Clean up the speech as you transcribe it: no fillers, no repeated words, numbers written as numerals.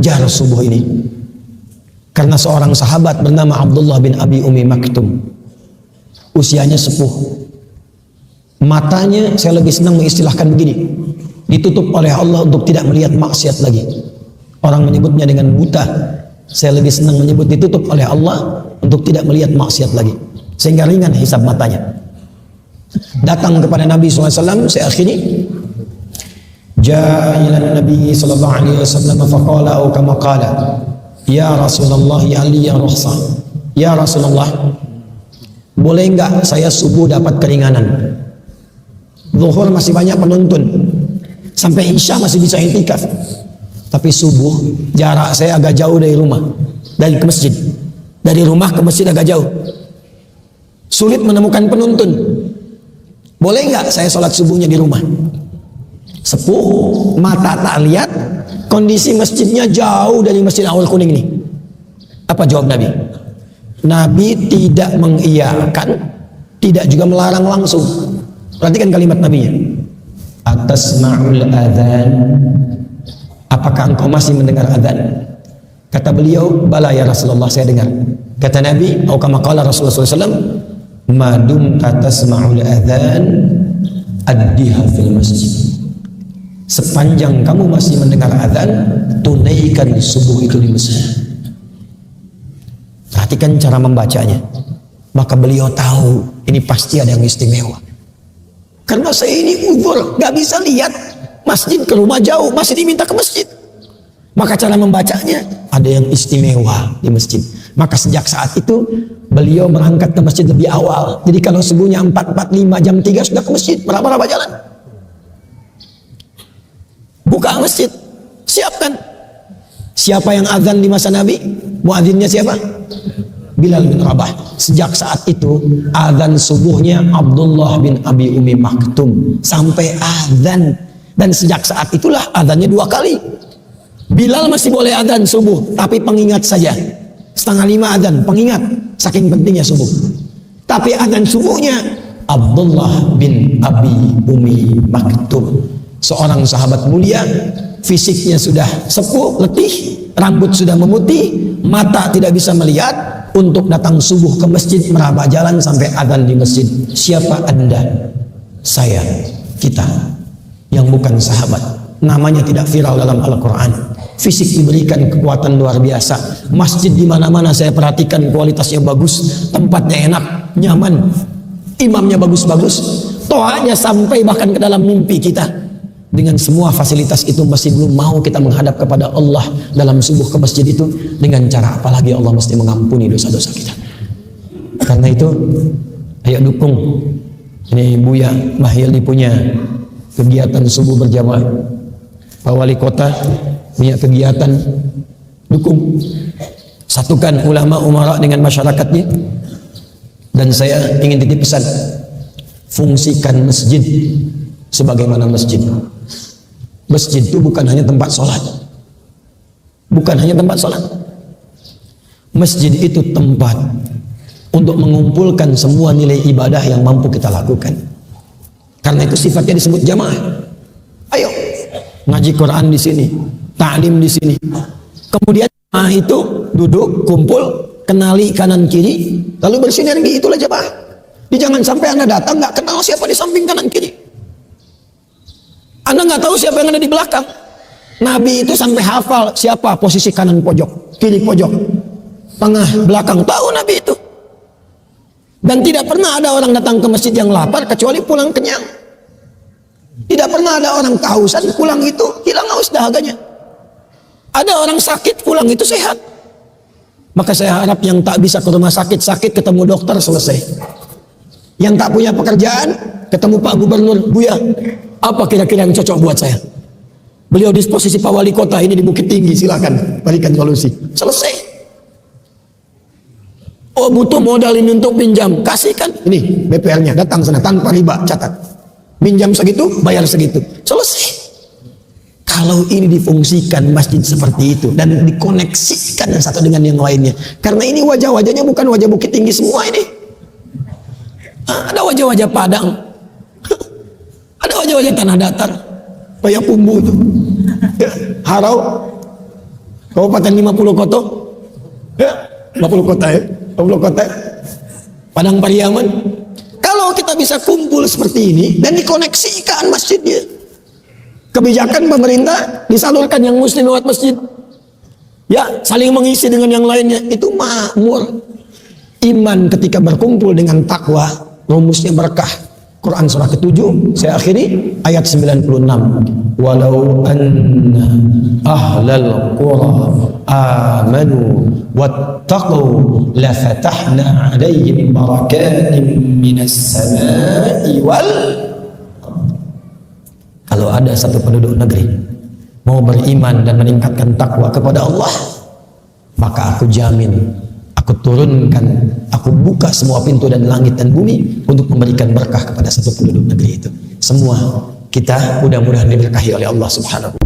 kejar subuh ini. Karena seorang sahabat bernama Abdullah bin Abi Umi Maktum, usianya sepuh, matanya saya lebih senang mengistilahkan begini, ditutup oleh Allah untuk tidak melihat maksiat lagi. Orang menyebutnya dengan buta, saya lebih senang menyebut ditutup oleh Allah untuk tidak melihat maksiat lagi, sehingga ringan hisab matanya. Datang kepada Nabi SAW, saya akhiri, ja'a ila Nabi sallallahu alaihi wasallam faqala atau kama qala, ya Rasulullah ya Ali ya Ruhsa, ya Rasulullah, boleh enggak saya subuh dapat keringanan? Zuhur masih banyak penonton, sampai Isya masih bisa i'tikaf, tapi subuh jarak saya agak jauh dari rumah, dari ke masjid, dari rumah ke masjid agak jauh, sulit menemukan penonton. Boleh enggak saya sholat subuhnya di rumah? Sepuh, mata tak lihat, kondisi masjidnya jauh dari Masjid Awal Kuning ini. Apa jawab Nabi? Nabi tidak mengiyakan, tidak juga melarang langsung. Perhatikan kalimat Nabinya. Atasma'ul adzan, apakah engkau masih mendengar adzan? Kata beliau, bala ya Rasulullah, saya dengar. Kata Nabi, atau kama qala Rasulullah SAW, madum tasma'ul adzan addiha fil masjid. Sepanjang kamu masih mendengar adzan, tunaikan subuh itu di masjid. Perhatikan cara membacanya. Maka beliau tahu ini pasti ada yang istimewa. Karena saya ini uzur, gak bisa lihat masjid, ke rumah jauh, masih diminta ke masjid. Maka cara membacanya ada yang istimewa di masjid. Maka sejak saat itu beliau berangkat ke masjid lebih awal. Jadi kalau subuhnya 4.45 jam 3 sudah ke masjid, berapa jalan? Buka masjid, siapkan. Siapa yang azan di masa Nabi? Muadzinnya siapa? Bilal bin Rabah. Sejak saat itu azan subuhnya Abdullah bin Abi Umi Maktum sampai azan. Dan sejak saat itulah azannya 2 kali. Bilal masih boleh azan subuh, tapi pengingat saja. 4:30 azan, pengingat, saking pentingnya subuh. Tapi azan subuhnya Abdullah bin Abi Umi Maktum, seorang sahabat mulia, fisiknya sudah sepuh, letih, rambut sudah memutih, mata tidak bisa melihat, untuk datang subuh ke masjid, meraba jalan sampai azan di masjid. Siapa Anda? Saya, kita, yang bukan sahabat. Namanya tidak viral dalam Al-Quran. Fisik diberikan kekuatan luar biasa. Masjid di mana-mana saya perhatikan kualitasnya bagus, tempatnya enak, nyaman, imamnya bagus-bagus, toanya sampai bahkan ke dalam mimpi kita. Dengan semua fasilitas itu masih belum mau kita menghadap kepada Allah dalam subuh ke masjid itu, dengan cara apalagi Allah mesti mengampuni dosa-dosa kita. Karena itu ayo dukung. Ini Buya Mahyildi punya kegiatan subuh berjamaah, Pak Wali Kota punya kegiatan, dukung, satukan ulama umara dengan masyarakatnya. Dan saya ingin titip pesan, fungsikan masjid sebagaimana masjid. Masjid itu bukan hanya tempat sholat, bukan hanya tempat sholat. Masjid itu tempat untuk mengumpulkan semua nilai ibadah yang mampu kita lakukan. Karena itu sifatnya disebut jamaah. Ayo ngaji Quran di sini, ta'lim di sini. Kemudian jamaah itu duduk, kumpul, kenali kanan kiri, lalu bersinergi. Itulah jamaah. Jadi jangan sampai Anda datang nggak kenal siapa di samping kanan kiri. Anda nggak tahu siapa yang ada di belakang. Nabi itu sampai hafal siapa posisi kanan pojok, kiri pojok, tengah, belakang. Tahu Nabi itu. Dan tidak pernah ada orang datang ke masjid yang lapar kecuali pulang kenyang. Tidak pernah ada orang kehausan pulang itu hilang haus dahaganya. Ada orang sakit pulang itu sehat. Maka saya harap yang tak bisa ke rumah sakit, ketemu dokter, selesai. Yang tak punya pekerjaan, ketemu Pak Gubernur, Buya, apa kira-kira yang cocok buat saya? Beliau disposisi Pak Wali Kota ini di Bukit Tinggi, silakan berikan solusi. Selesai. Oh butuh modal ini untuk pinjam, kasihkan. Ini BPR-nya, datang sana tanpa riba, catat. Pinjam segitu, bayar segitu. Selesai. Kalau ini difungsikan masjid seperti itu dan dikoneksikan yang satu dengan yang lainnya. Karena ini wajah-wajahnya bukan wajah Bukit Tinggi semua ini. Ada wajah-wajah Padang. Ada wajah-wajah tanah datar. Kayak Pumbu itu. Harau. Kabupaten 50 kota. Ya, 50 kota ya. 50 kota. Padang Pariaman. Kalau kita bisa kumpul seperti ini dan dikoneksikan masjidnya. Kebijakan pemerintah disalurkan yang muslim lewat masjid. Ya, saling mengisi dengan yang lainnya. Itu makmur. Iman ketika berkumpul dengan takwa, rumusnya berkah. Quran surah ke-7, saya akhiri ayat 96. Walau anna ahlal qura amanu wattaqu la fatahna 'alaihim barakatin minas samai wal. Kalau ada satu penduduk negeri mau beriman dan meningkatkan takwa kepada Allah, maka aku jamin, aku turunkan, aku buka semua pintu dan langit dan bumi untuk memberikan berkah kepada satu penduduk negeri itu. Semua kita mudah-mudahan diberkahi oleh Allah Subhanahu